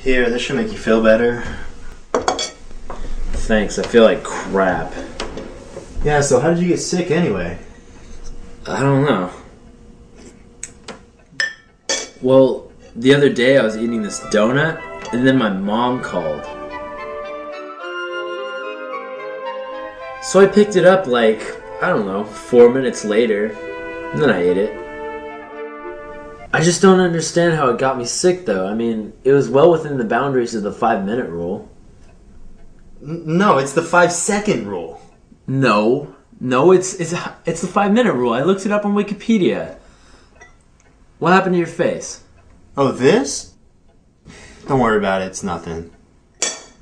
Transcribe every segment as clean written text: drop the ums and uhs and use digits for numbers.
Here, this should make you feel better. Thanks, I feel like crap. Yeah, so how did you get sick anyway? I don't know. Well, the other day I was eating this donut, and then my mom called. So I picked it up like, I don't know, 4 minutes later, and then I ate it. I just don't understand how it got me sick though. I mean, it was well within the boundaries of the 5-minute rule. No, it's the 5-second rule. No, it's the 5-minute rule. I looked it up on Wikipedia. What happened to your face? Oh, this? Don't worry about it, it's nothing.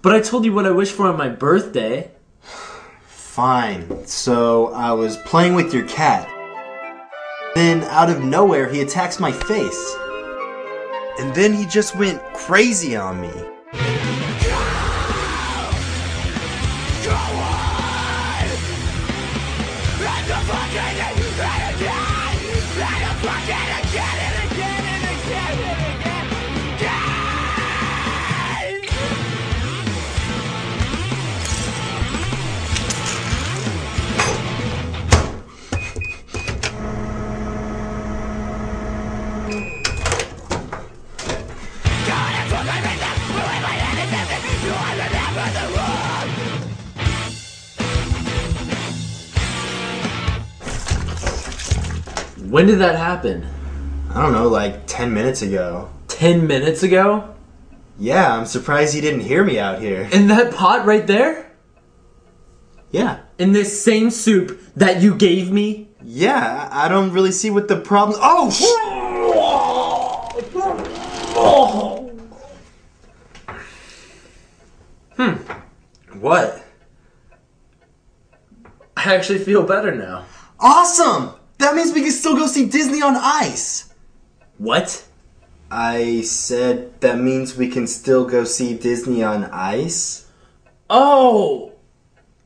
But I told you what I wished for on my birthday. Fine. So, I was playing with your cat. Then, out of nowhere, he attacks my face. And then he just went crazy on me. When did that happen? I don't know, like 10 minutes ago. 10 minutes ago? Yeah, I'm surprised you didn't hear me out here. In that pot right there? Yeah. In this same soup that you gave me? Yeah, I don't really see what the problem... Oh! What? I actually feel better now. Awesome! That means we can still go see Disney on Ice! What? I said that means we can still go see Disney on Ice? Oh!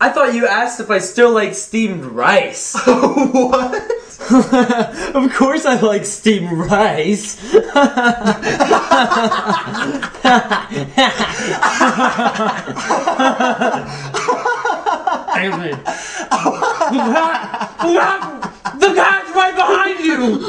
I thought you asked if I still like steamed rice. What? Of course I like steamed rice. The cat's right behind you!